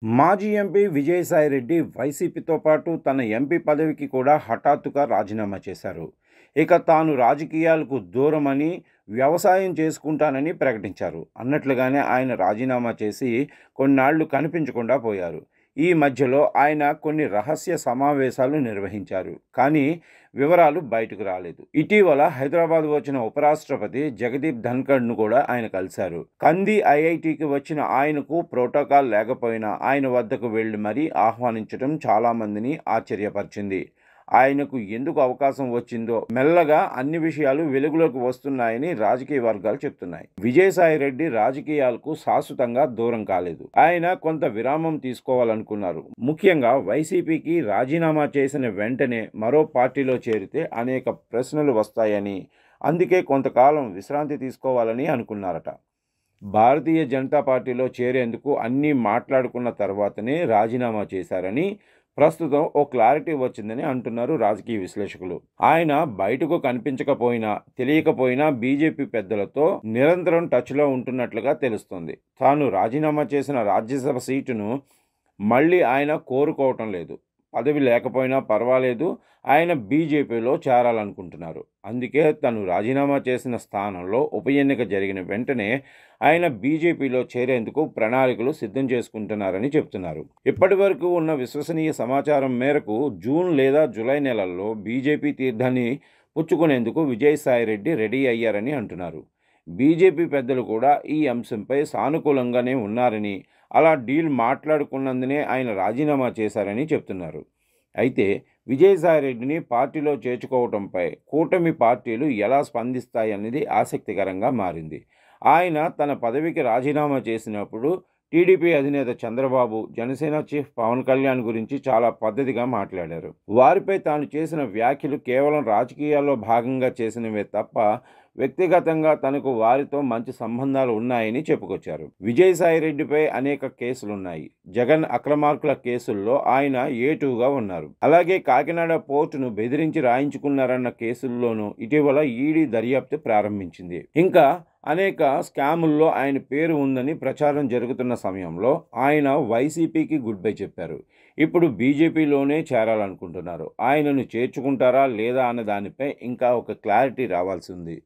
మాజీ ఎంపీ విజయసాయిరెడ్డి వైసీపీతో పాటు తన ఎంపీ పదవికి కూడా హఠాత్తుగా రాజీనామా చేశారు. ఇక తాను రాజకీయాలకు దూరమని, వ్యవసాయం చేసుకుంటానని ప్రకటించారు. అన్నట్లుగానే ఆయన రాజీనామా చేసి కొన్నాళ్లు కనిపించకుండా పోయారు. ఈ మధ్యలో ఆయన కొన్ని రహస్య సమావేశాలు నిర్వహించారు. కానీ వివరాలు బయటకు రాలేదు. ఇటీవల హైదరాబాద్ వచ్చిన ఉపరాష్ట్రపతి జగదీప్ ధన్ఖడ్ను కూడా ఆయన కలిశారు. కంది ఐఐటికి వచ్చిన ఆయనకు ప్రోటోకాల్ లేకపోయినా ఆయన వద్దకు వెళ్లి మరీ ఆహ్వానించడం చాలామందిని ఆశ్చర్యపరిచింది. ఆయనకు ఎందుకు అవకాశం వచ్చిందో మెల్లగా అన్ని విషయాలు వెలుగులోకి వస్తున్నాయని రాజకీయ వర్గాలు చెప్తున్నాయి. విజయసాయిరెడ్డి రాజకీయాలకు శాశ్వతంగా దూరం కాలేదు. ఆయన కొంత విరామం తీసుకోవాలనుకున్నారు. ముఖ్యంగా వైసీపీకి రాజీనామా చేసిన వెంటనే మరో పార్టీలో చేరితే అనేక ప్రశ్నలు వస్తాయని, అందుకే కొంతకాలం విశ్రాంతి తీసుకోవాలని అనుకున్నారట. భారతీయ జనతా పార్టీలో చేరేందుకు అన్నీ మాట్లాడుకున్న తర్వాతనే రాజీనామా చేశారని, ప్రస్తుతం ఓ క్లారిటీ వచ్చిందని అంటున్నారు రాజకీయ విశ్లేషకులు. ఆయన బయటకు కనిపించకపోయినా, తెలియకపోయినా బీజేపీ పెద్దలతో నిరంతరం టచ్లో ఉంటున్నట్లుగా తెలుస్తోంది. తాను రాజీనామా చేసిన రాజ్యసభ సీటును మళ్ళీ ఆయన కోరుకోవటం లేదు. పదవి లేకపోయినా పర్వాలేదు, ఆయన బీజేపీలో చేరాలనుకుంటున్నారు. అందుకే తను రాజీనామా చేసిన స్థానంలో ఉప ఎన్నిక జరిగిన వెంటనే ఆయన బీజేపీలో చేరేందుకు ప్రణాళికలు సిద్ధం చేసుకుంటున్నారని చెప్తున్నారు. ఇప్పటి వరకు ఉన్న విశ్వసనీయ సమాచారం మేరకు జూన్ లేదా జూలై నెలల్లో బీజేపీ తీర్థాన్ని పుచ్చుకునేందుకు విజయసాయిరెడ్డి రెడీ అయ్యారని అంటున్నారు. బీజేపీ పెద్దలు కూడా ఈ అంశంపై సానుకూలంగానే ఉన్నారని, అలా డీల్ మాట్లాడుకున్నందునే ఆయన రాజీనామా చేశారని చెప్తున్నారు. అయితే విజయసాయిరెడ్డిని పార్టీలో చేర్చుకోవడంపై కూటమి పార్టీలు ఎలా స్పందిస్తాయన్నది ఆసక్తికరంగా మారింది. ఆయన తన పదవికి రాజీనామా చేసినప్పుడు టీడీపీ అధినేత చంద్రబాబు, జనసేన చీఫ్ పవన్ కళ్యాణ్ గురించి చాలా పద్ధతిగా మాట్లాడారు. వారిపై తాను చేసిన వ్యాఖ్యలు కేవలం రాజకీయాల్లో భాగంగా చేసినవే తప్ప వ్యక్తిగతంగా తనకు వారితో మంచి సంబంధాలు ఉన్నాయని చెప్పుకొచ్చారు. విజయసాయిరెడ్డిపై అనేక కేసులున్నాయి. జగన్ అక్రమార్కుల కేసుల్లో ఆయన ఏటుగా ఉన్నారు. అలాగే కాకినాడ పోర్టును బెదిరించి రాయించుకున్నారన్న కేసుల్లోనూ ఇటీవల ఈడీ దర్యాప్తు ప్రారంభించింది. ఇంకా అనేక స్కాముల్లో ఆయన పేరు ఉందని ప్రచారం జరుగుతున్న సమయంలో ఆయన వైసీపీకి గుడ్ బై చెప్పారు. ఇప్పుడు బీజేపీలోనే చేరాలనుకుంటున్నారు. ఆయనను చేర్చుకుంటారా లేదా అన్న దానిపై ఇంకా ఒక క్లారిటీ రావాల్సి ఉంది.